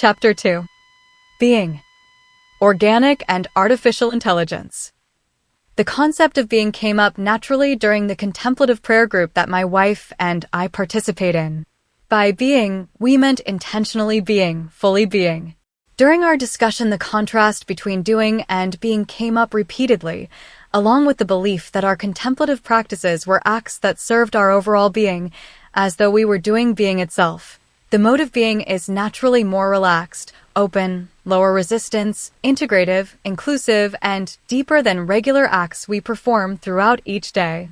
Chapter 2. Being. Organic and Artificial Intelligence. The concept of being came up naturally during the contemplative prayer group that my wife and I participate in. By being, we meant intentionally being, fully being. During our discussion, the contrast between doing and being came up repeatedly, along with the belief that our contemplative practices were acts that served our overall being, as though we were doing being itself. The mode of being is naturally more relaxed, open, lower resistance, integrative, inclusive, and deeper than regular acts we perform throughout each day.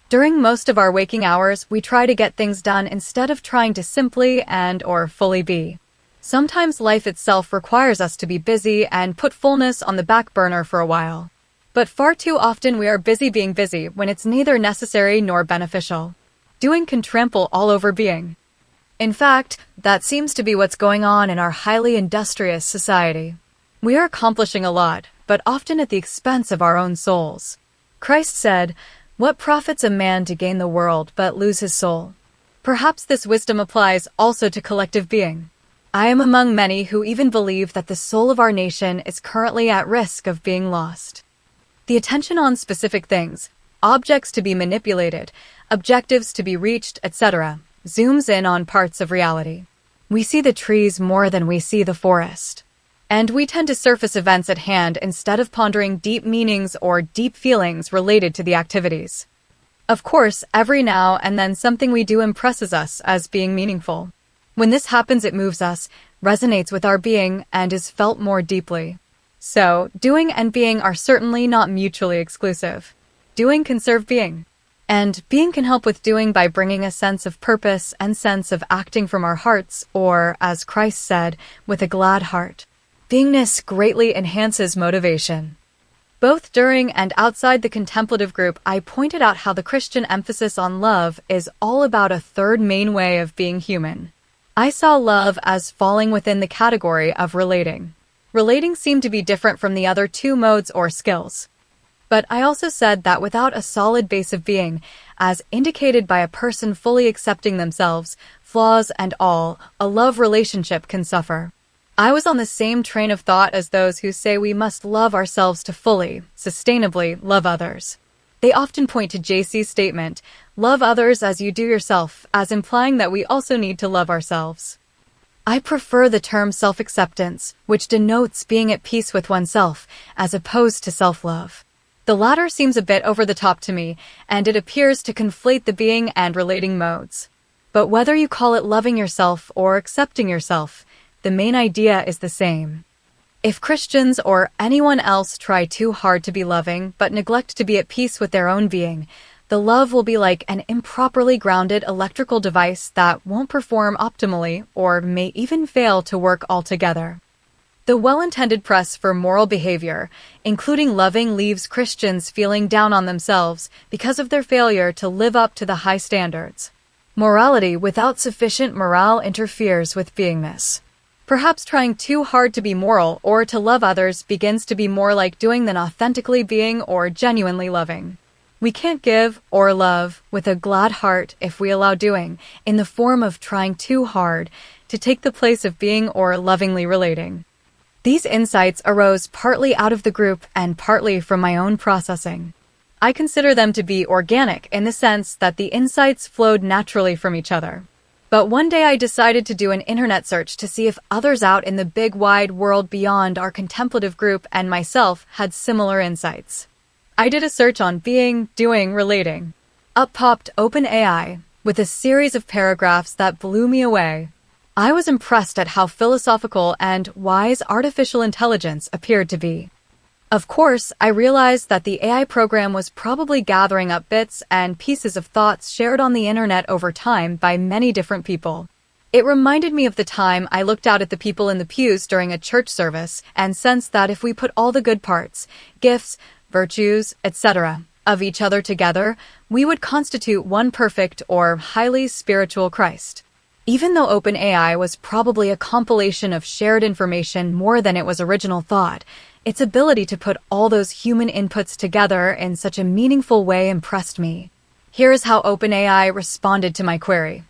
During most of our waking hours, we try to get things done instead of trying to simply and/or fully be. Sometimes life itself requires us to be busy and put fullness on the back burner for a while. But far too often we are busy being busy when it's neither necessary nor beneficial. Doing can trample all over being. In fact, that seems to be what's going on in our highly industrious society. We are accomplishing a lot, but often at the expense of our own souls. Christ said, "What profits a man to gain the world but lose his soul?" Perhaps this wisdom applies also to collective being. I am among many who even believe that the soul of our nation is currently at risk of being lost. The attention on specific things, objects to be manipulated, objectives to be reached, etc., zooms in on parts of reality. We see the trees more than we see the forest. And we tend to surface events at hand instead of pondering deep meanings or deep feelings related to the activities. Of course, every now and then something we do impresses us as being meaningful. When this happens, it moves us, resonates with our being, and is felt more deeply. So, doing and being are certainly not mutually exclusive. Doing can serve being. And being can help with doing by bringing a sense of purpose and sense of acting from our hearts, or, as Christ said, with a glad heart. Beingness greatly enhances motivation. Both during and outside the contemplative group, I pointed out how the Christian emphasis on love is all about a third main way of being human. I saw love as falling within the category of relating. Relating seemed to be different from the other two modes or skills. But I also said that without a solid base of being, as indicated by a person fully accepting themselves, flaws and all, a love relationship can suffer. I was on the same train of thought as those who say we must love ourselves to fully, sustainably love others. They often point to JC's statement, "Love others as you do yourself," as implying that we also need to love ourselves. I prefer the term self-acceptance, which denotes being at peace with oneself, as opposed to self-love. The latter seems a bit over the top to me, and it appears to conflate the being and relating modes. But whether you call it loving yourself or accepting yourself, the main idea is the same. If Christians or anyone else try too hard to be loving but neglect to be at peace with their own being, the love will be like an improperly grounded electrical device that won't perform optimally or may even fail to work altogether. The well-intended press for moral behavior, including loving, leaves Christians feeling down on themselves because of their failure to live up to the high standards. Morality without sufficient morale interferes with beingness. Perhaps trying too hard to be moral or to love others begins to be more like doing than authentically being or genuinely loving. We can't give or love with a glad heart if we allow doing, in the form of trying too hard, to take the place of being or lovingly relating. These insights arose partly out of the group and partly from my own processing. I consider them to be organic in the sense that the insights flowed naturally from each other. But one day I decided to do an internet search to see if others out in the big wide world beyond our contemplative group and myself had similar insights. I did a search on being, doing, relating. Up popped OpenAI, with a series of paragraphs that blew me away. I was impressed at how philosophical and wise artificial intelligence appeared to be. Of course, I realized that the AI program was probably gathering up bits and pieces of thoughts shared on the internet over time by many different people. It reminded me of the time I looked out at the people in the pews during a church service and sensed that if we put all the good parts, gifts, virtues, etc., of each other together, we would constitute one perfect or highly spiritual Christ. Even though OpenAI was probably a compilation of shared information more than it was original thought, its ability to put all those human inputs together in such a meaningful way impressed me. Here is how OpenAI responded to my query.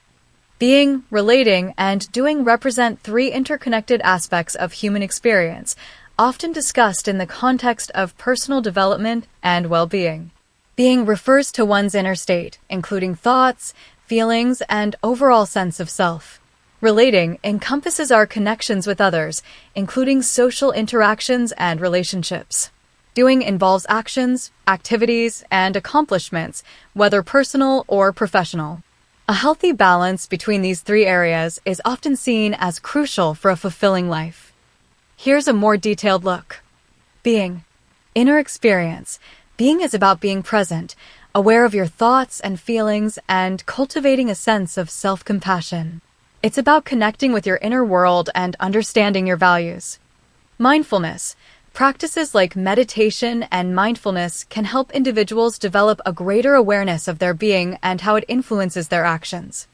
Being, relating, and doing represent three interconnected aspects of human experience, often discussed in the context of personal development and well-being. Being refers to one's inner state, including thoughts, feelings, and overall sense of self. Relating encompasses our connections with others, including social interactions and relationships. Doing involves actions, activities, and accomplishments, whether personal or professional. A healthy balance between these three areas is often seen as crucial for a fulfilling life. Here's a more detailed look. Being. Inner experience. Being is about being present, aware of your thoughts and feelings, and cultivating a sense of self-compassion. It's about connecting with your inner world and understanding your values. Mindfulness. Practices like meditation and mindfulness can help individuals develop a greater awareness of their being and how it influences their actions.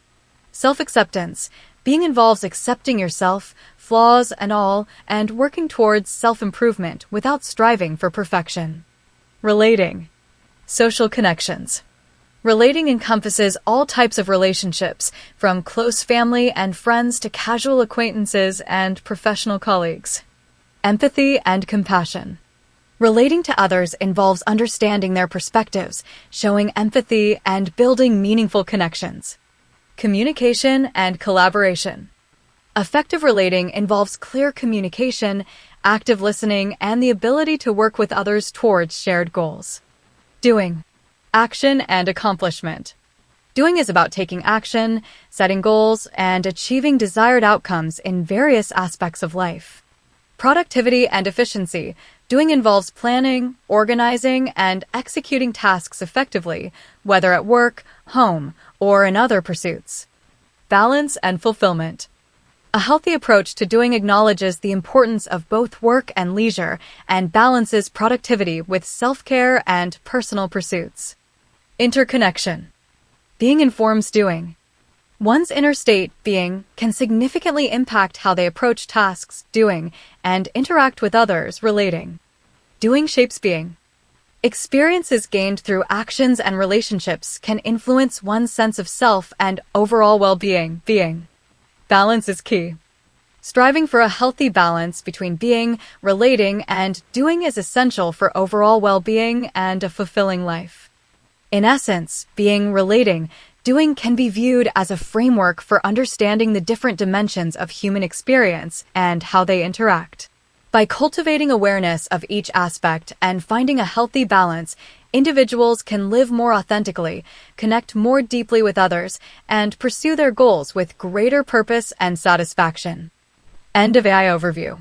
Self-acceptance. Being involves accepting yourself, flaws and all, and working towards self-improvement without striving for perfection. Relating. Social connections. Relating encompasses all types of relationships, from close family and friends to casual acquaintances and professional colleagues. Empathy and compassion. Relating to others involves understanding their perspectives, showing empathy, and building meaningful connections. Communication and collaboration. Effective relating involves clear communication, active listening, and the ability to work with others towards shared goals. Doing. Action and accomplishment. Doing is about taking action, setting goals, and achieving desired outcomes in various aspects of life. Productivity and efficiency. Doing involves planning, organizing, and executing tasks effectively, whether at work, home, or in other pursuits. Balance and fulfillment. A healthy approach to doing acknowledges the importance of both work and leisure and balances productivity with self-care and personal pursuits. Interconnection. Being informs doing. One's inner state, being, can significantly impact how they approach tasks, doing, and interact with others, relating. Doing shapes being. Experiences gained through actions and relationships can influence one's sense of self and overall well-being, being. Balance is key. Striving for a healthy balance between being, relating, and doing is essential for overall well-being and a fulfilling life. In essence, being, relating, doing can be viewed as a framework for understanding the different dimensions of human experience and how they interact. By cultivating awareness of each aspect and finding a healthy balance, individuals can live more authentically, connect more deeply with others, and pursue their goals with greater purpose and satisfaction. End of AI overview.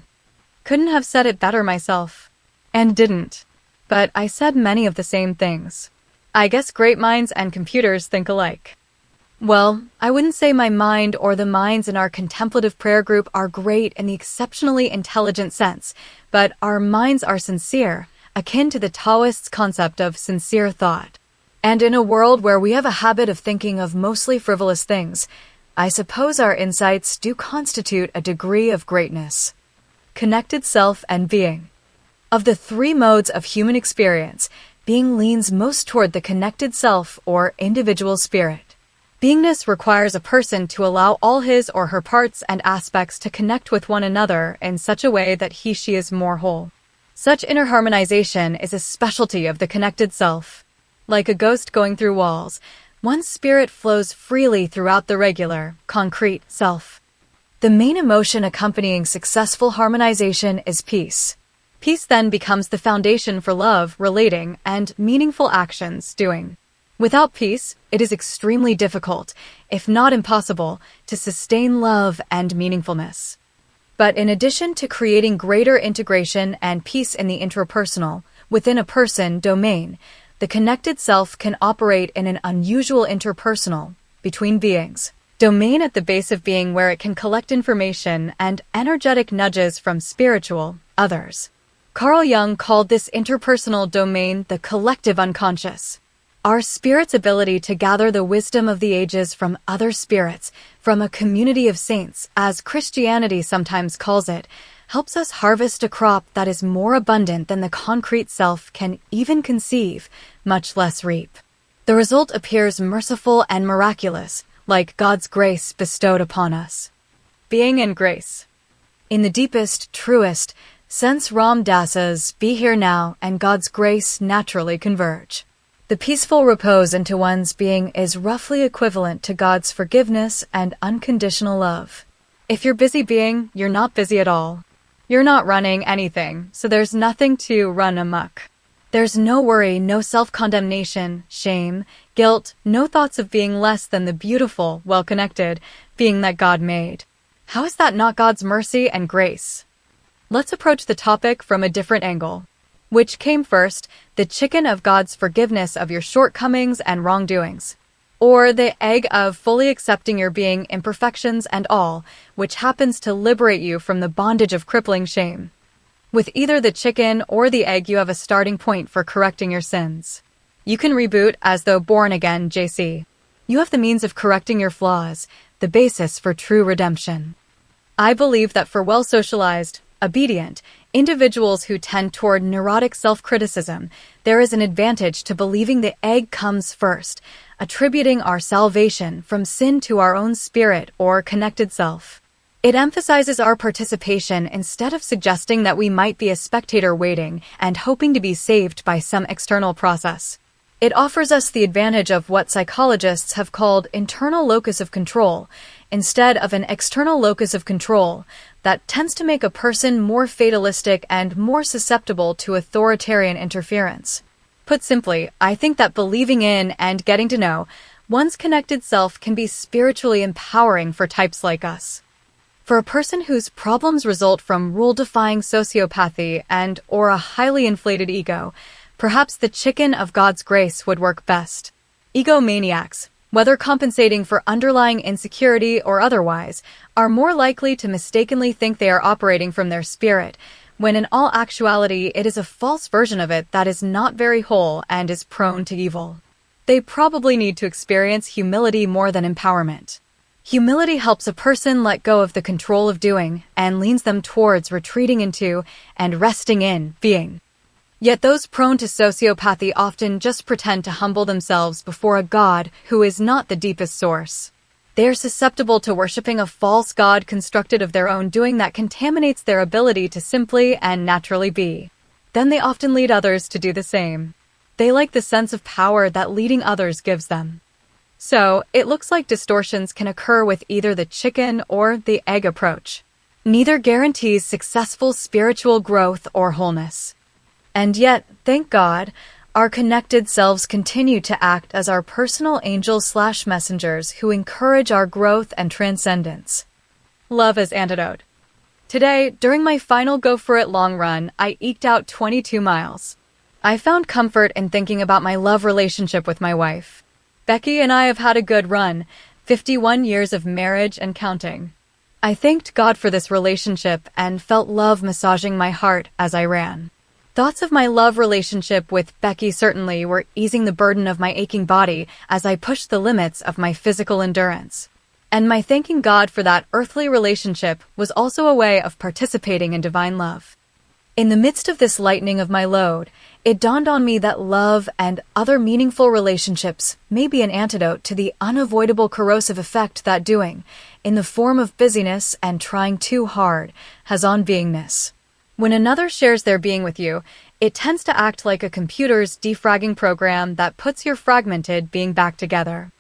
Couldn't have said it better myself. And didn't. But I said many of the same things. I guess great minds and computers think alike. Well, I wouldn't say my mind or the minds in our contemplative prayer group are great in the exceptionally intelligent sense, but our minds are sincere, akin to the Taoists' concept of sincere thought. And in a world where we have a habit of thinking of mostly frivolous things, I suppose our insights do constitute a degree of greatness. Connected self and being. Of the three modes of human experience, being leans most toward the connected self or individual spirit. Beingness requires a person to allow all his or her parts and aspects to connect with one another in such a way that he/she is more whole. Such inner harmonization is a specialty of the connected self. Like a ghost going through walls, one's spirit flows freely throughout the regular, concrete self. The main emotion accompanying successful harmonization is peace. Peace then becomes the foundation for love, relating, and meaningful actions, doing. Without peace, it is extremely difficult, if not impossible, to sustain love and meaningfulness. But in addition to creating greater integration and peace in the intrapersonal, within a person domain, the connected self can operate in an unusual interpersonal, between beings, domain at the base of being where it can collect information and energetic nudges from spiritual, others. Carl Jung called this interpersonal domain the collective unconscious. Our spirit's ability to gather the wisdom of the ages from other spirits, from a community of saints, as Christianity sometimes calls it, helps us harvest a crop that is more abundant than the concrete self can even conceive, much less reap. The result appears merciful and miraculous, like God's grace bestowed upon us. Being in grace. In the deepest, truest sense, Ram Dasa's be here now and God's grace naturally converge. The peaceful repose into one's being is roughly equivalent to God's forgiveness and unconditional love. If you're busy being, you're not busy at all. You're not running anything, so there's nothing to run amok. There's no worry, no self-condemnation, shame, guilt, no thoughts of being less than the beautiful, well-connected being that God made. How is that not God's mercy and grace? Let's approach the topic from a different angle. Which came first, the chicken of God's forgiveness of your shortcomings and wrongdoings, or the egg of fully accepting your being, imperfections and all, which happens to liberate you from the bondage of crippling shame? With either the chicken or the egg, you have a starting point for correcting your sins. You can reboot as though born again, JC. You have the means of correcting your flaws, the basis for true redemption. I believe that for well-socialized, obedient individuals who tend toward neurotic self-criticism, there is an advantage to believing the egg comes first, attributing our salvation from sin to our own spirit or connected self. It emphasizes our participation instead of suggesting that we might be a spectator waiting and hoping to be saved by some external process. It offers us the advantage of what psychologists have called internal locus of control, instead of an external locus of control that tends to make a person more fatalistic and more susceptible to authoritarian interference. Put simply, I think that believing in and getting to know one's connected self can be spiritually empowering for types like us. For a person whose problems result from rule-defying sociopathy and or a highly inflated ego, perhaps the chicken of God's grace would work best. Egomaniacs, whether compensating for underlying insecurity or otherwise, are more likely to mistakenly think they are operating from their spirit, when in all actuality it is a false version of it that is not very whole and is prone to evil. They probably need to experience humility more than empowerment. Humility helps a person let go of the control of doing and leans them towards retreating into and resting in being. Yet those prone to sociopathy often just pretend to humble themselves before a God who is not the deepest source. They are susceptible to worshiping a false God constructed of their own doing that contaminates their ability to simply and naturally be. Then they often lead others to do the same. They like the sense of power that leading others gives them. So, it looks like distortions can occur with either the chicken or the egg approach. Neither guarantees successful spiritual growth or wholeness. And yet, thank God, our connected selves continue to act as our personal angels/messengers who encourage our growth and transcendence. Love as antidote. Today, during my final Go For It long run, I eked out 22 miles. I found comfort in thinking about my love relationship with my wife. Becky and I have had a good run, 51 years of marriage and counting. I thanked God for this relationship and felt love massaging my heart as I ran. Thoughts of my love relationship with Becky certainly were easing the burden of my aching body as I pushed the limits of my physical endurance. And my thanking God for that earthly relationship was also a way of participating in divine love. In the midst of this lightening of my load, it dawned on me that love and other meaningful relationships may be an antidote to the unavoidable corrosive effect that doing, in the form of busyness and trying too hard, has on beingness. When another shares their being with you, it tends to act like a computer's defragging program that puts your fragmented being back together.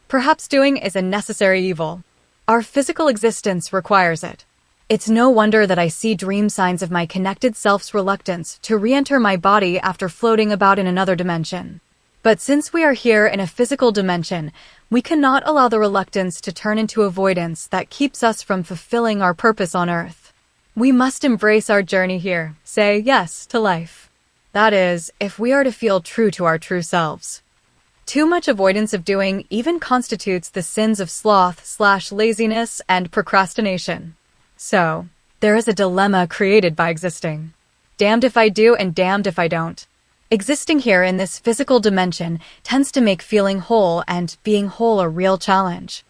Perhaps doing is a necessary evil. Our physical existence requires it. It's no wonder that I see dream signs of my connected self's reluctance to re-enter my body after floating about in another dimension. But since we are here in a physical dimension, we cannot allow the reluctance to turn into avoidance that keeps us from fulfilling our purpose on Earth. We must embrace our journey here, say yes to life. That is, if we are to feel true to our true selves. Too much avoidance of doing even constitutes the sins of sloth/laziness and procrastination. So, there is a dilemma created by existing. Damned if I do and damned if I don't. Existing here in this physical dimension tends to make feeling whole and being whole a real challenge.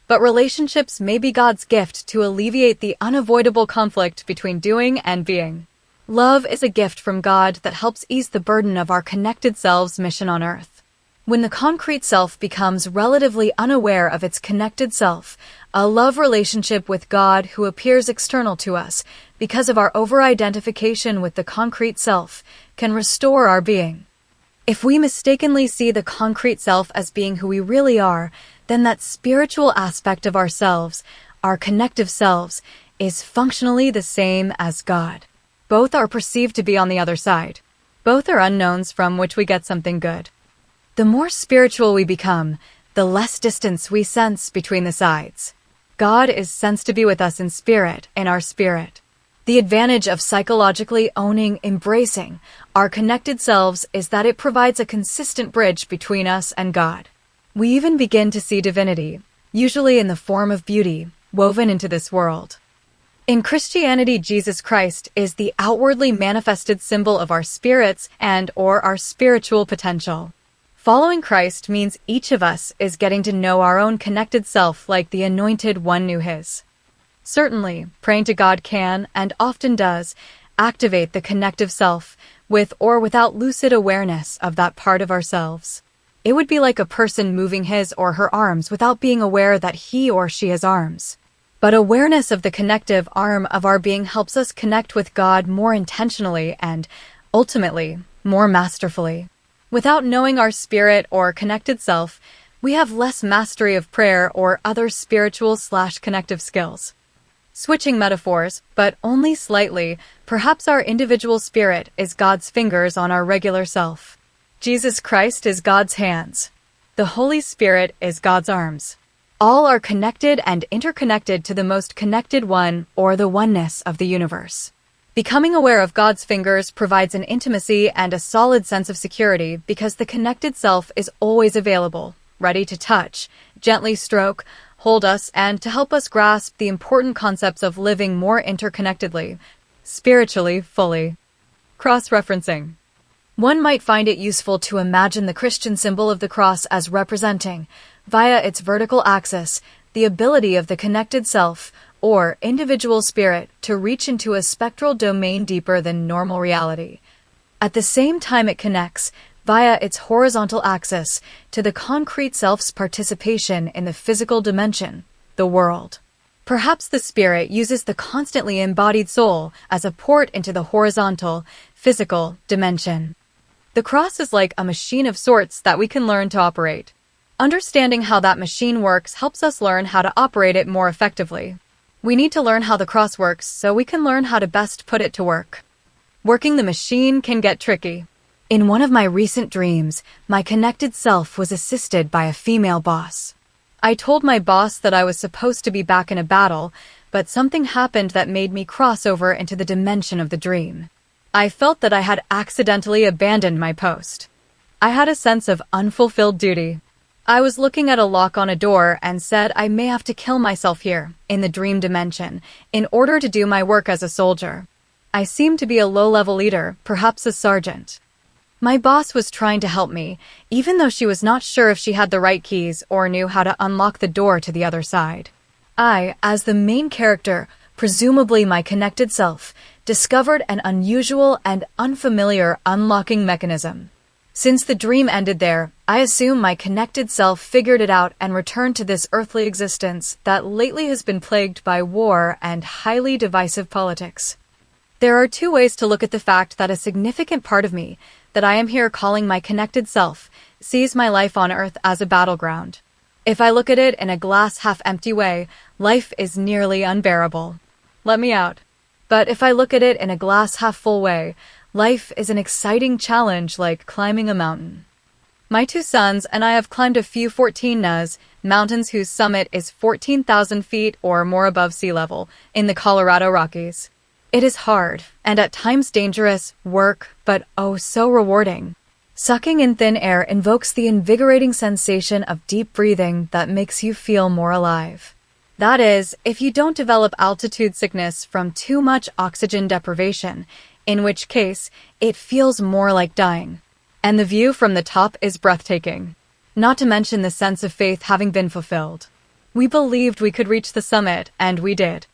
But relationships may be God's gift to alleviate the unavoidable conflict between doing and being. Love is a gift from God that helps ease the burden of our connected selves' mission on Earth. When the concrete self becomes relatively unaware of its connected self, a love relationship with God who appears external to us because of our over-identification with the concrete self can restore our being. If we mistakenly see the concrete self as being who we really are, then that spiritual aspect of ourselves, our connective selves, is functionally the same as God. Both are perceived to be on the other side. Both are unknowns from which we get something good. The more spiritual we become, the less distance we sense between the sides. God is sensed to be with us in our spirit. The advantage of psychologically embracing our connected selves is that it provides a consistent bridge between us and God. We even begin to see divinity, usually in the form of beauty, woven into this world. In Christianity, Jesus Christ is the outwardly manifested symbol of our spirits and/or our spiritual potential. Following Christ means each of us is getting to know our own connected self like the Anointed One knew his. Certainly, praying to God can, and often does, activate the connective self, with or without lucid awareness of that part of ourselves. It would be like a person moving his or her arms without being aware that he or she has arms. But awareness of the connective arm of our being helps us connect with God more intentionally and, ultimately, more masterfully. Without knowing our spirit or connected self, we have less mastery of prayer or other spiritual/connective skills. Switching metaphors, but only slightly, perhaps our individual spirit is God's fingers on our regular self. Jesus Christ is God's hands. The Holy Spirit is God's arms. All are connected and interconnected to the most connected one or the oneness of the universe. Becoming aware of God's fingers provides an intimacy and a solid sense of security because the connected self is always available, ready to touch, gently stroke, hold us, and to help us grasp the important concepts of living more interconnectedly, spiritually fully. Cross-referencing. One might find it useful to imagine the Christian symbol of the cross as representing, via its vertical axis, the ability of the connected self, or individual spirit, to reach into a spectral domain deeper than normal reality. At the same time it connects, via its horizontal axis, to the concrete self's participation in the physical dimension, the world. Perhaps the spirit uses the constantly embodied soul as a port into the horizontal, physical dimension. The cross is like a machine of sorts that we can learn to operate. Understanding how that machine works helps us learn how to operate it more effectively. We need to learn how the cross works so we can learn how to best put it to work. Working the machine can get tricky. In one of my recent dreams, my connected self was assisted by a female boss. I told my boss that I was supposed to be back in a battle, but something happened that made me cross over into the dimension of the dream. I felt that I had accidentally abandoned my post. I had a sense of unfulfilled duty. I was looking at a lock on a door and said I may have to kill myself here, in the dream dimension, in order to do my work as a soldier. I seemed to be a low-level leader, perhaps a sergeant. My boss was trying to help me, even though she was not sure if she had the right keys or knew how to unlock the door to the other side. I, as the main character, presumably my connected self, discovered an unusual and unfamiliar unlocking mechanism. Since the dream ended there, I assume my connected self figured it out and returned to this earthly existence that lately has been plagued by war and highly divisive politics. There are two ways to look at the fact that a significant part of me, that I am here calling my connected self, sees my life on Earth as a battleground. If I look at it in a glass half-empty way, life is nearly unbearable. Let me out. But if I look at it in a glass half-full way, life is an exciting challenge like climbing a mountain. My two sons and I have climbed a few 14 mountains whose summit is 14,000 feet or more above sea level in the Colorado Rockies. It is hard, and at times dangerous, work, but oh so rewarding. Sucking in thin air invokes the invigorating sensation of deep breathing that makes you feel more alive. That is, if you don't develop altitude sickness from too much oxygen deprivation, in which case, it feels more like dying. And the view from the top is breathtaking. Not to mention the sense of faith having been fulfilled. We believed we could reach the summit, and we did.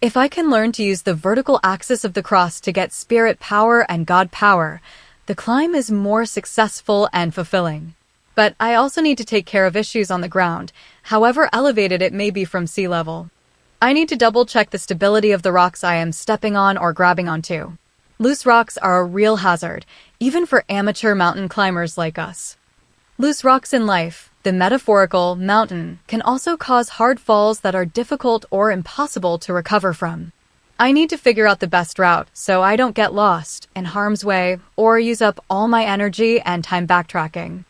If I can learn to use the vertical axis of the cross to get spirit power and God power, the climb is more successful and fulfilling. But I also need to take care of issues on the ground, however elevated it may be from sea level. I need to double-check the stability of the rocks I am stepping on or grabbing onto. Loose rocks are a real hazard, even for amateur mountain climbers like us. Loose rocks in life, the metaphorical mountain, can also cause hard falls that are difficult or impossible to recover from. I need to figure out the best route so I don't get lost, in harm's way, or use up all my energy and time backtracking.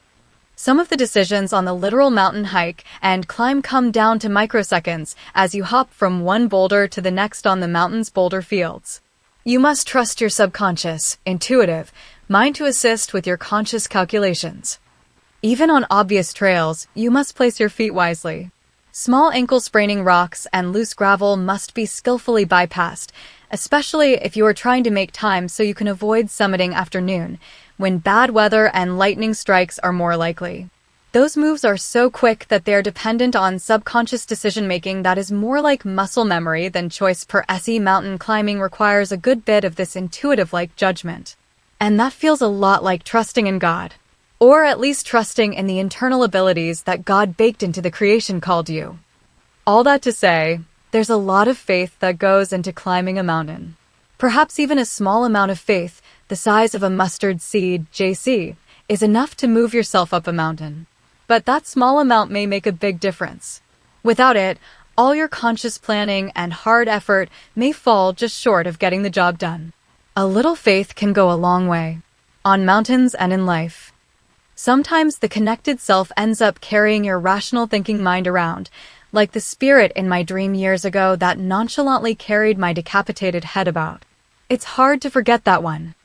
Some of the decisions on the literal mountain hike and climb come down to microseconds as you hop from one boulder to the next on the mountain's boulder fields. You must trust your subconscious, intuitive, mind to assist with your conscious calculations. Even on obvious trails, you must place your feet wisely. Small ankle-spraining rocks and loose gravel must be skillfully bypassed, especially if you are trying to make time so you can avoid summiting after noon, when bad weather and lightning strikes are more likely. Those moves are so quick that they are dependent on subconscious decision-making that is more like muscle memory than choice per se. Mountain climbing requires a good bit of this intuitive-like judgment. And that feels a lot like trusting in God. Or at least trusting in the internal abilities that God baked into the creation called you. All that to say, there's a lot of faith that goes into climbing a mountain. Perhaps even a small amount of faith, the size of a mustard seed, JC, is enough to move yourself up a mountain. But that small amount may make a big difference. Without it, all your conscious planning and hard effort may fall just short of getting the job done. A little faith can go a long way, on mountains and in life. Sometimes the connected self ends up carrying your rational thinking mind around, like the spirit in my dream years ago that nonchalantly carried my decapitated head about. It's hard to forget that one.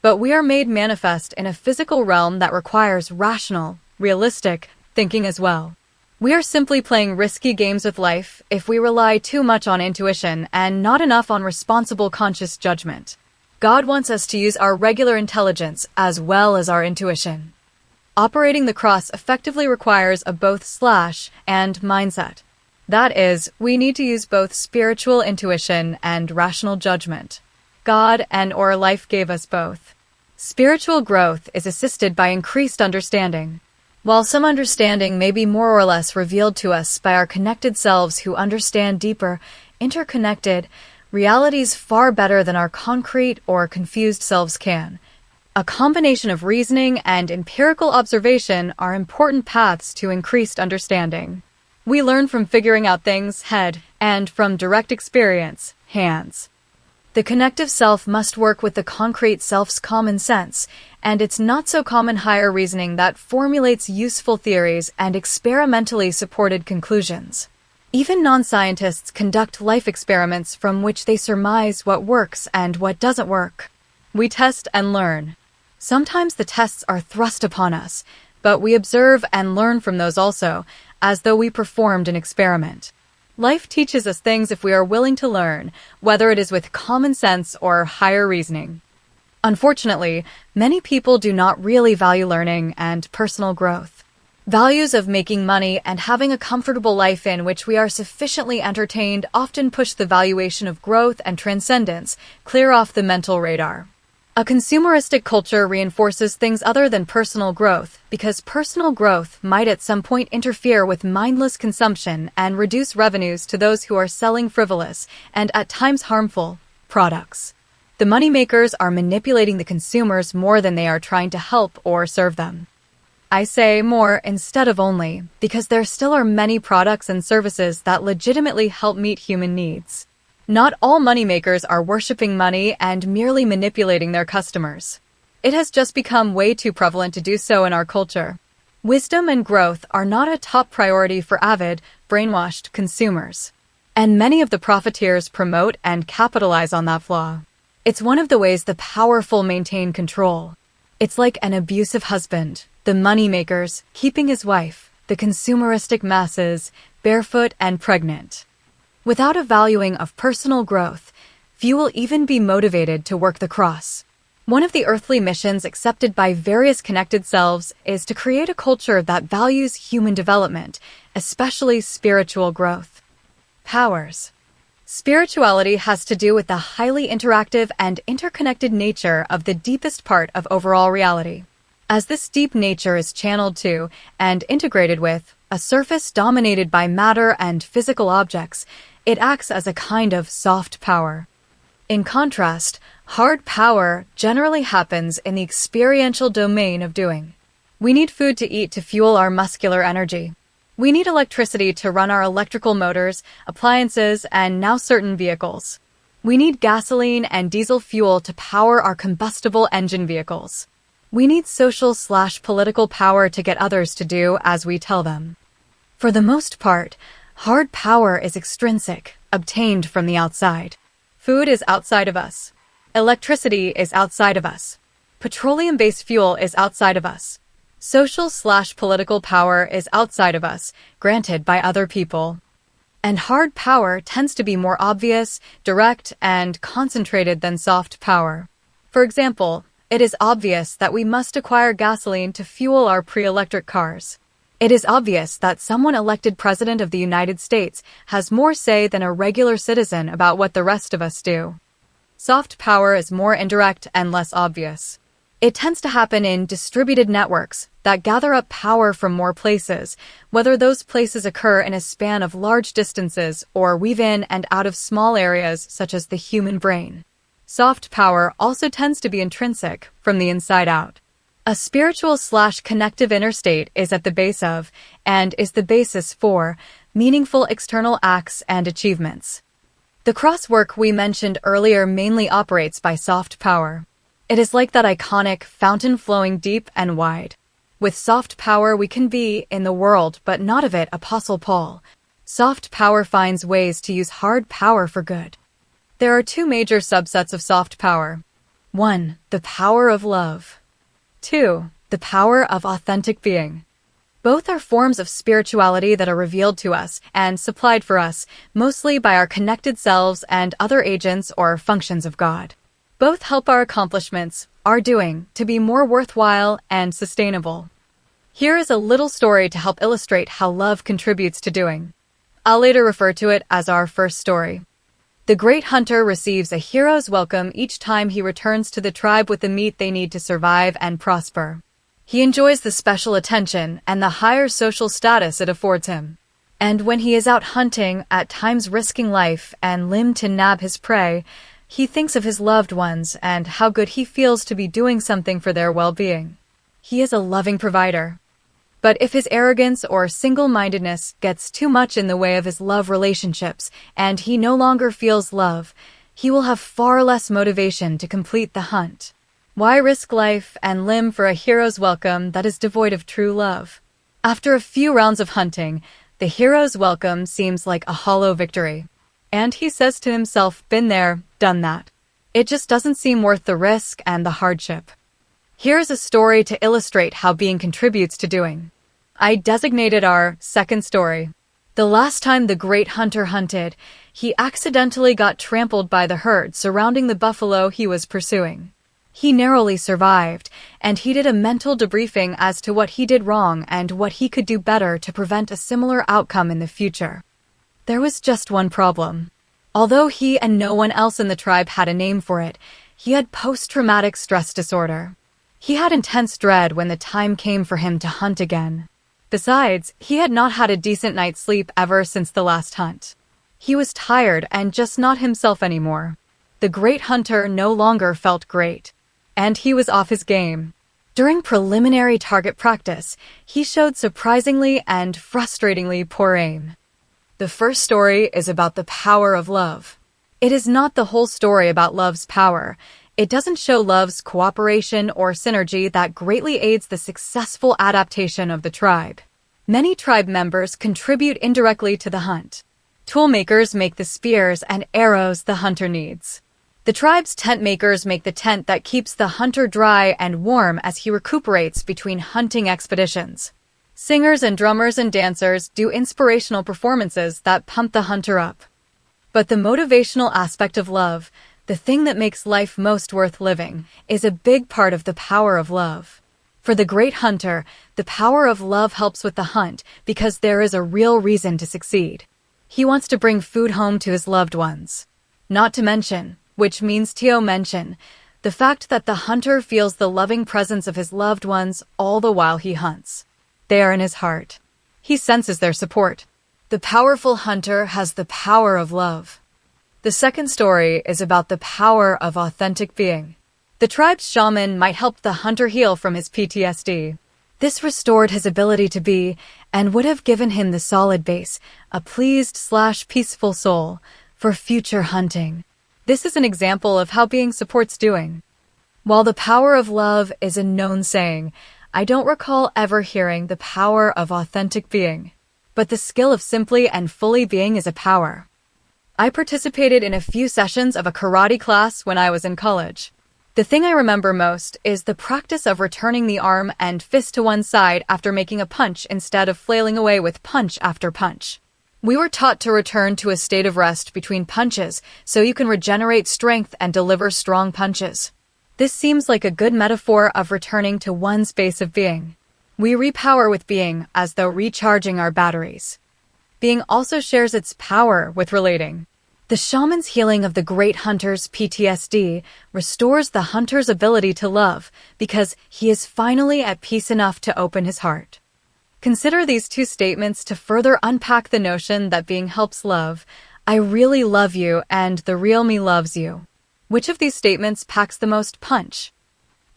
But we are made manifest in a physical realm that requires rational, realistic thinking as well. We are simply playing risky games with life if we rely too much on intuition and not enough on responsible conscious judgment. God wants us to use our regular intelligence as well as our intuition. Operating the cross effectively requires a both/and mindset. That is, we need to use both spiritual intuition and rational judgment. God and/or life gave us both. Spiritual growth is assisted by increased understanding. While some understanding may be more or less revealed to us by our connected selves who understand deeper, interconnected, realities far better than our concrete or confused selves can. A combination of reasoning and empirical observation are important paths to increased understanding. We learn from figuring out things, head, and from direct experience, hands. The connective self must work with the concrete self's common sense, and its not-so-common higher reasoning that formulates useful theories and experimentally supported conclusions. Even non-scientists conduct life experiments from which they surmise what works and what doesn't work. We test and learn. Sometimes the tests are thrust upon us, but we observe and learn from those also, as though we performed an experiment. Life teaches us things if we are willing to learn, whether it is with common sense or higher reasoning. Unfortunately, many people do not really value learning and personal growth. Values of making money and having a comfortable life in which we are sufficiently entertained often push the valuation of growth and transcendence clear off the mental radar. A consumeristic culture reinforces things other than personal growth because personal growth might at some point interfere with mindless consumption and reduce revenues to those who are selling frivolous and at times harmful products. The moneymakers are manipulating the consumers more than they are trying to help or serve them. I say more instead of only because there still are many products and services that legitimately help meet human needs. Not all moneymakers are worshipping money and merely manipulating their customers. It has just become way too prevalent to do so in our culture. Wisdom and growth are not a top priority for avid, brainwashed consumers. And many of the profiteers promote and capitalize on that flaw. It's one of the ways the powerful maintain control. It's like an abusive husband, the moneymakers keeping his wife, the consumeristic masses, barefoot and pregnant. Without a valuing of personal growth, few will even be motivated to work the cross. One of the earthly missions accepted by various connected selves is to create a culture that values human development, especially spiritual growth. Powers. Spirituality has to do with the highly interactive and interconnected nature of the deepest part of overall reality. As this deep nature is channeled to and integrated with a surface dominated by matter and physical objects, it acts as a kind of soft power. In contrast, hard power generally happens in the experiential domain of doing. We need food to eat to fuel our muscular energy. We need electricity to run our electrical motors, appliances, and now certain vehicles. We need gasoline and diesel fuel to power our combustible engine vehicles. We need social/political power to get others to do as we tell them. For the most part, hard power is extrinsic, obtained from the outside. Food is outside of us. Electricity is outside of us. Petroleum-based fuel is outside of us. Social/political power is outside of us, granted by other people. And hard power tends to be more obvious, direct, and concentrated than soft power. For example, it is obvious that we must acquire gasoline to fuel our pre-electric cars. It is obvious that someone elected president of the United States has more say than a regular citizen about what the rest of us do. Soft power is more indirect and less obvious. It tends to happen in distributed networks that gather up power from more places, whether those places occur in a span of large distances or weave in and out of small areas such as the human brain. Soft power also tends to be intrinsic, from the inside out. A spiritual/connective inner state is at the base of, and is the basis for, meaningful external acts and achievements. The crosswork we mentioned earlier mainly operates by soft power. It is like that iconic fountain flowing deep and wide. With soft power we can be in the world, but not of it, Apostle Paul. Soft power finds ways to use hard power for good. There are two major subsets of soft power. 1. The power of love. 2. The power of authentic being. Both are forms of spirituality that are revealed to us and supplied for us, mostly by our connected selves and other agents or functions of God. Both help our accomplishments, our doing, to be more worthwhile and sustainable. Here is a little story to help illustrate how love contributes to doing. I'll later refer to it as our first story. The great hunter receives a hero's welcome each time he returns to the tribe with the meat they need to survive and prosper. He enjoys the special attention and the higher social status it affords him. And when he is out hunting, at times risking life and limb to nab his prey, he thinks of his loved ones and how good he feels to be doing something for their well-being. He is a loving provider. But if his arrogance or single-mindedness gets too much in the way of his love relationships and he no longer feels love, he will have far less motivation to complete the hunt. Why risk life and limb for a hero's welcome that is devoid of true love? After a few rounds of hunting, the hero's welcome seems like a hollow victory. And he says to himself, been there, done that. It just doesn't seem worth the risk and the hardship. Here's a story to illustrate how being contributes to doing. I designated our second story. The last time the great hunter hunted, he accidentally got trampled by the herd surrounding the buffalo he was pursuing. He narrowly survived, and he did a mental debriefing as to what he did wrong and what he could do better to prevent a similar outcome in the future. There was just one problem. Although he and no one else in the tribe had a name for it, he had post-traumatic stress disorder. He had intense dread when the time came for him to hunt again. Besides, he had not had a decent night's sleep ever since the last hunt. He was tired and just not himself anymore. The great hunter no longer felt great. And he was off his game. During preliminary target practice, he showed surprisingly and frustratingly poor aim. The first story is about the power of love. It is not the whole story about love's power. It doesn't show love's cooperation or synergy that greatly aids the successful adaptation of the tribe. Many tribe members contribute indirectly to the hunt. Toolmakers make the spears and arrows the hunter needs. The tribe's tent makers make the tent that keeps the hunter dry and warm as he recuperates between hunting expeditions. Singers and drummers and dancers do inspirational performances that pump the hunter up. But the motivational aspect of love, the thing that makes life most worth living, is a big part of the power of love. For the great hunter, the power of love helps with the hunt because there is a real reason to succeed. He wants to bring food home to his loved ones. Not to mention, which means to mention, The fact that the hunter feels the loving presence of his loved ones all the while he hunts. They are in his heart. He senses their support. The powerful hunter has the power of love. The second story is about the power of authentic being. The tribe's shaman might help the hunter heal from his PTSD. This restored his ability to be, and would have given him the solid base, a pleased/peaceful soul, for future hunting. This is an example of how being supports doing. While the power of love is a known saying, I don't recall ever hearing the power of authentic being. But the skill of simply and fully being is a power. I participated in a few sessions of a karate class when I was in college. The thing I remember most is the practice of returning the arm and fist to one side after making a punch instead of flailing away with punch after punch. We were taught to return to a state of rest between punches so you can regenerate strength and deliver strong punches. This seems like a good metaphor of returning to one space of being. We repower with being as though recharging our batteries. Being also shares its power with relating. The shaman's healing of the great hunter's PTSD restores the hunter's ability to love because he is finally at peace enough to open his heart. Consider these two statements to further unpack the notion that being helps love. I really love you and the real me loves you. Which of these statements packs the most punch?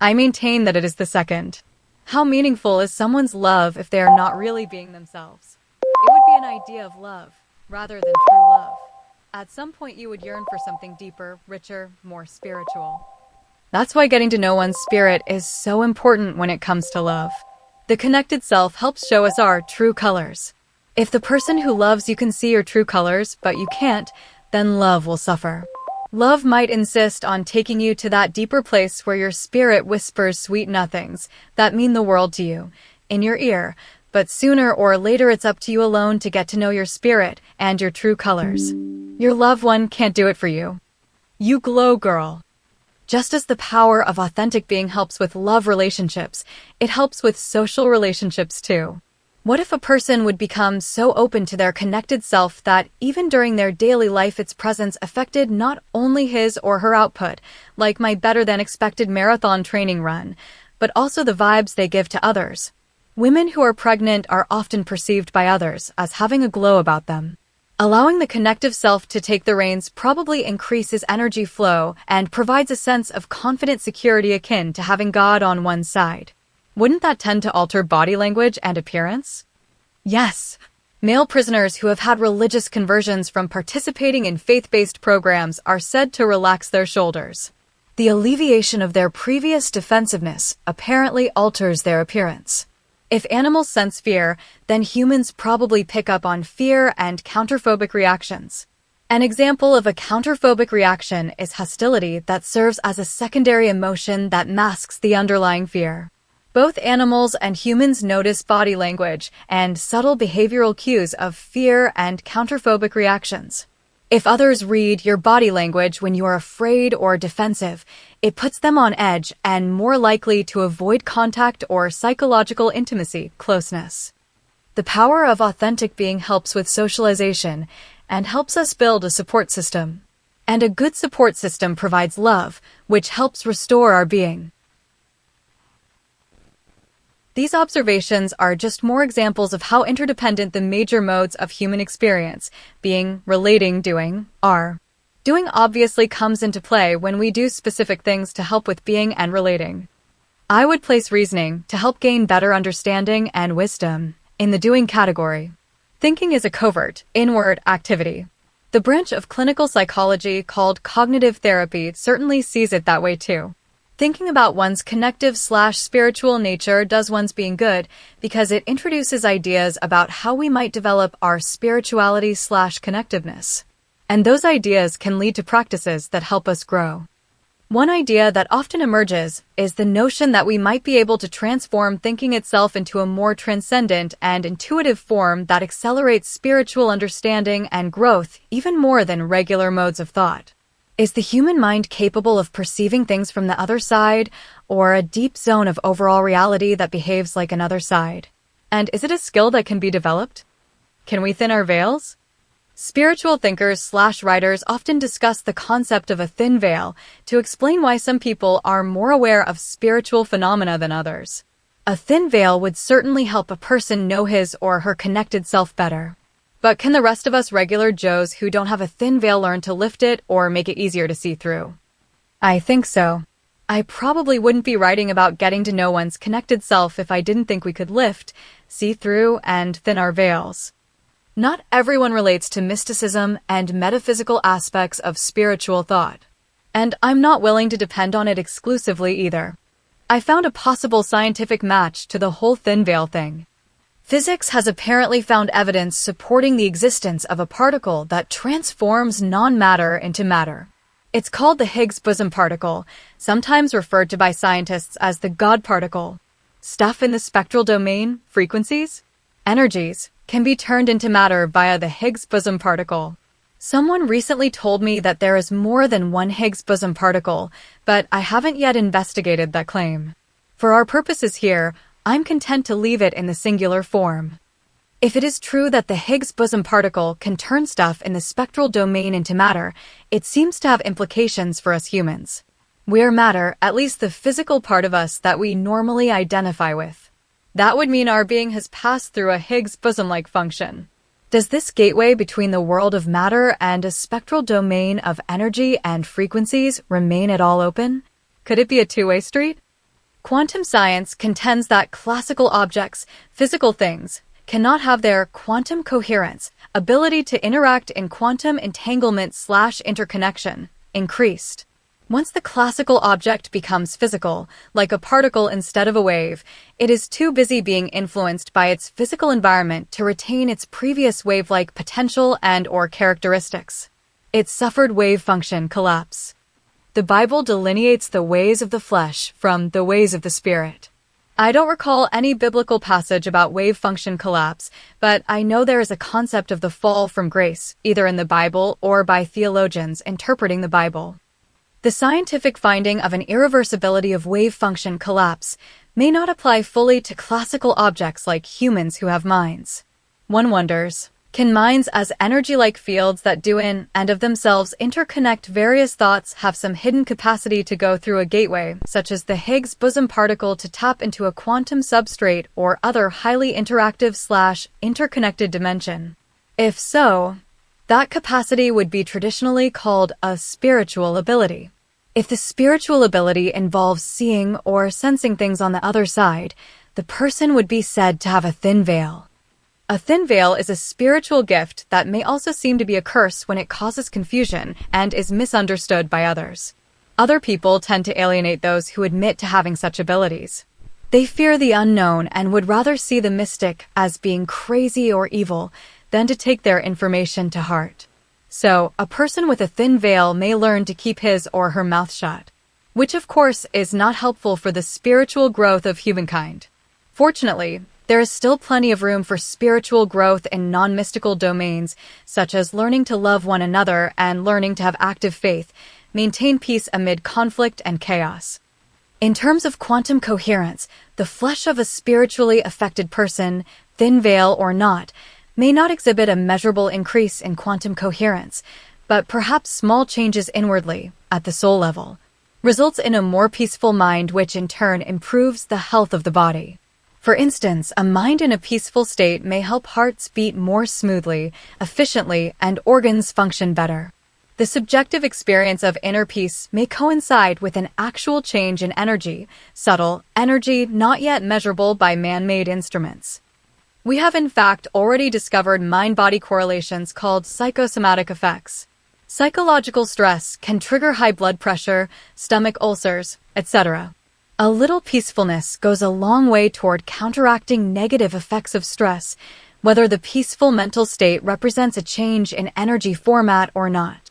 I maintain that it is the second. How meaningful is someone's love if they are not really being themselves? It would be an idea of love rather than true love. At some point you would yearn for something deeper, richer, more spiritual. That's why getting to know one's spirit is so important when it comes to love. The connected self helps show us our true colors. If the person who loves you can see your true colors, but you can't, then love will suffer. Love might insist on taking you to that deeper place where your spirit whispers sweet nothings that mean the world to you, in your ear, but sooner or later it's up to you alone to get to know your spirit and your true colors. Your loved one can't do it for you. You glow, girl. Just as the power of authentic being helps with love relationships, it helps with social relationships too. What if a person would become so open to their connected self that even during their daily life its presence affected not only his or her output, like my better-than-expected marathon training run, but also the vibes they give to others? Women who are pregnant are often perceived by others as having a glow about them. Allowing the connective self to take the reins probably increases energy flow and provides a sense of confident security akin to having God on one's side. Wouldn't that tend to alter body language and appearance? Yes. Male prisoners who have had religious conversions from participating in faith-based programs are said to relax their shoulders. The alleviation of their previous defensiveness apparently alters their appearance. If animals sense fear, then humans probably pick up on fear and counterphobic reactions. An example of a counterphobic reaction is hostility that serves as a secondary emotion that masks the underlying fear. Both animals and humans notice body language and subtle behavioral cues of fear and counterphobic reactions. If others read your body language when you are afraid or defensive, it puts them on edge and more likely to avoid contact or psychological intimacy, closeness. The power of authentic being helps with socialization and helps us build a support system. And a good support system provides love, which helps restore our being. These observations are just more examples of how interdependent the major modes of human experience, being, relating, doing, are. Doing obviously comes into play when we do specific things to help with being and relating. I would place reasoning to help gain better understanding and wisdom in the doing category. Thinking is a covert, inward activity. The branch of clinical psychology called cognitive therapy certainly sees it that way too. Thinking about one's connective/spiritual nature does one's being good because it introduces ideas about how we might develop our spirituality/connectiveness. And those ideas can lead to practices that help us grow. One idea that often emerges is the notion that we might be able to transform thinking itself into a more transcendent and intuitive form that accelerates spiritual understanding and growth even more than regular modes of thought. Is the human mind capable of perceiving things from the other side, or a deep zone of overall reality that behaves like another side? And is it a skill that can be developed? Can we thin our veils? Spiritual thinkers/writers often discuss the concept of a thin veil to explain why some people are more aware of spiritual phenomena than others. A thin veil would certainly help a person know his or her connected self better. But can the rest of us regular Joes who don't have a thin veil learn to lift it or make it easier to see through? I think so. I probably wouldn't be writing about getting to know one's connected self if I didn't think we could lift, see through, and thin our veils. Not everyone relates to mysticism and metaphysical aspects of spiritual thought. And I'm not willing to depend on it exclusively either. I found a possible scientific match to the whole thin veil thing. Physics has apparently found evidence supporting the existence of a particle that transforms non-matter into matter. It's called the Higgs boson particle, sometimes referred to by scientists as the God particle. Stuff in the spectral domain, frequencies, energies, can be turned into matter via the Higgs boson particle. Someone recently told me that there is more than one Higgs boson particle, but I haven't yet investigated that claim. For our purposes here, I'm content to leave it in the singular form. If it is true that the Higgs boson particle can turn stuff in the spectral domain into matter, it seems to have implications for us humans. We're matter, at least the physical part of us that we normally identify with. That would mean our being has passed through a Higgs boson-like function. Does this gateway between the world of matter and a spectral domain of energy and frequencies remain at all open? Could it be a two-way street? Quantum science contends that classical objects, physical things, cannot have their quantum coherence, ability to interact in quantum entanglement/interconnection, increased. Once the classical object becomes physical, like a particle instead of a wave, it is too busy being influenced by its physical environment to retain its previous wave-like potential and/or characteristics. It suffered wave function collapse. The Bible delineates the ways of the flesh from the ways of the spirit. I don't recall any biblical passage about wave function collapse, but I know there is a concept of the fall from grace, either in the Bible or by theologians interpreting the Bible. The scientific finding of an irreversibility of wave function collapse may not apply fully to classical objects like humans who have minds. One wonders, can minds as energy-like fields that do in and of themselves interconnect various thoughts have some hidden capacity to go through a gateway, such as the Higgs boson particle to tap into a quantum substrate or other highly interactive/interconnected dimension? If so, that capacity would be traditionally called a spiritual ability. If the spiritual ability involves seeing or sensing things on the other side, the person would be said to have a thin veil. A thin veil is a spiritual gift that may also seem to be a curse when it causes confusion and is misunderstood by others. Other people tend to alienate those who admit to having such abilities. They fear the unknown and would rather see the mystic as being crazy or evil than to take their information to heart. So, a person with a thin veil may learn to keep his or her mouth shut, which of course is not helpful for the spiritual growth of humankind. Fortunately, there is still plenty of room for spiritual growth in non-mystical domains, such as learning to love one another and learning to have active faith, maintain peace amid conflict and chaos. In terms of quantum coherence, the flesh of a spiritually affected person, thin veil or not, may not exhibit a measurable increase in quantum coherence, but perhaps small changes inwardly, at the soul level, results in a more peaceful mind which in turn improves the health of the body. For instance, a mind in a peaceful state may help hearts beat more smoothly, efficiently, and organs function better. The subjective experience of inner peace may coincide with an actual change in energy, subtle energy not yet measurable by man-made instruments. We have in fact already discovered mind-body correlations called psychosomatic effects. Psychological stress can trigger high blood pressure, stomach ulcers, etc. A little peacefulness goes a long way toward counteracting negative effects of stress, whether the peaceful mental state represents a change in energy format or not.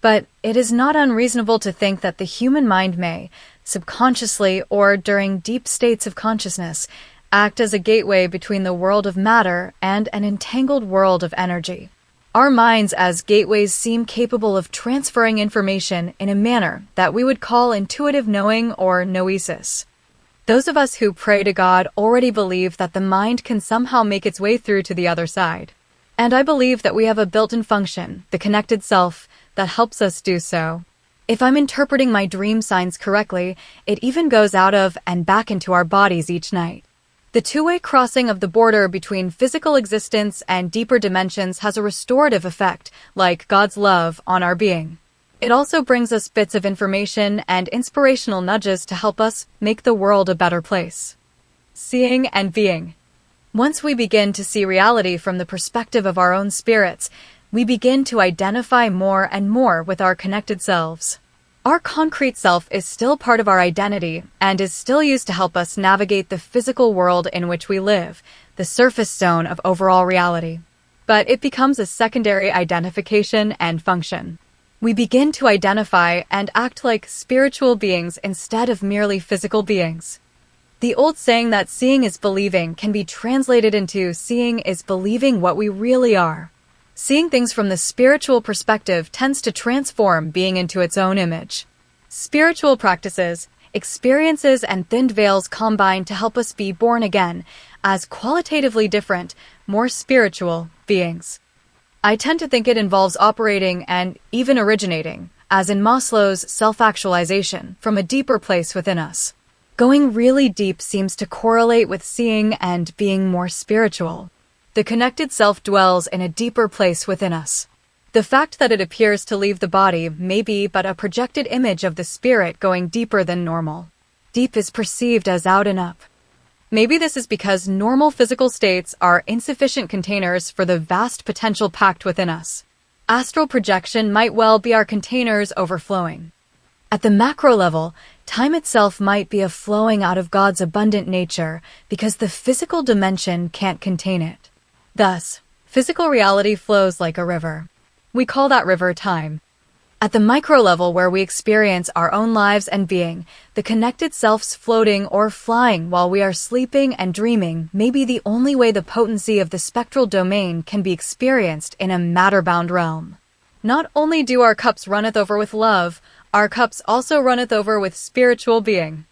But it is not unreasonable to think that the human mind may, subconsciously or during deep states of consciousness, act as a gateway between the world of matter and an entangled world of energy. Our minds as gateways seem capable of transferring information in a manner that we would call intuitive knowing or noesis. Those of us who pray to God already believe that the mind can somehow make its way through to the other side. And I believe that we have a built-in function, the connected self, that helps us do so. If I'm interpreting my dream signs correctly, it even goes out of and back into our bodies each night. The two-way crossing of the border between physical existence and deeper dimensions has a restorative effect, like God's love, on our being. It also brings us bits of information and inspirational nudges to help us make the world a better place. Seeing and being. Once we begin to see reality from the perspective of our own spirits, we begin to identify more and more with our connected selves. Our concrete self is still part of our identity and is still used to help us navigate the physical world in which we live, the surface zone of overall reality. But it becomes a secondary identification and function. We begin to identify and act like spiritual beings instead of merely physical beings. The old saying that seeing is believing can be translated into seeing is believing what we really are. Seeing things from the spiritual perspective tends to transform being into its own image. Spiritual practices, experiences, and thinned veils combine to help us be born again as qualitatively different, more spiritual beings. I tend to think it involves operating and even originating, as in Maslow's self-actualization, from a deeper place within us. Going really deep seems to correlate with seeing and being more spiritual. The connected self dwells in a deeper place within us. The fact that it appears to leave the body may be but a projected image of the spirit going deeper than normal. Deep is perceived as out and up. Maybe this is because normal physical states are insufficient containers for the vast potential packed within us. Astral projection might well be our containers overflowing. At the macro level, time itself might be a flowing out of God's abundant nature because the physical dimension can't contain it. Thus, physical reality flows like a river. We call that river time. At the micro level where we experience our own lives and being, the connected self's floating or flying while we are sleeping and dreaming may be the only way the potency of the spectral domain can be experienced in a matter-bound realm. Not only do our cups runneth over with love, our cups also runneth over with spiritual being.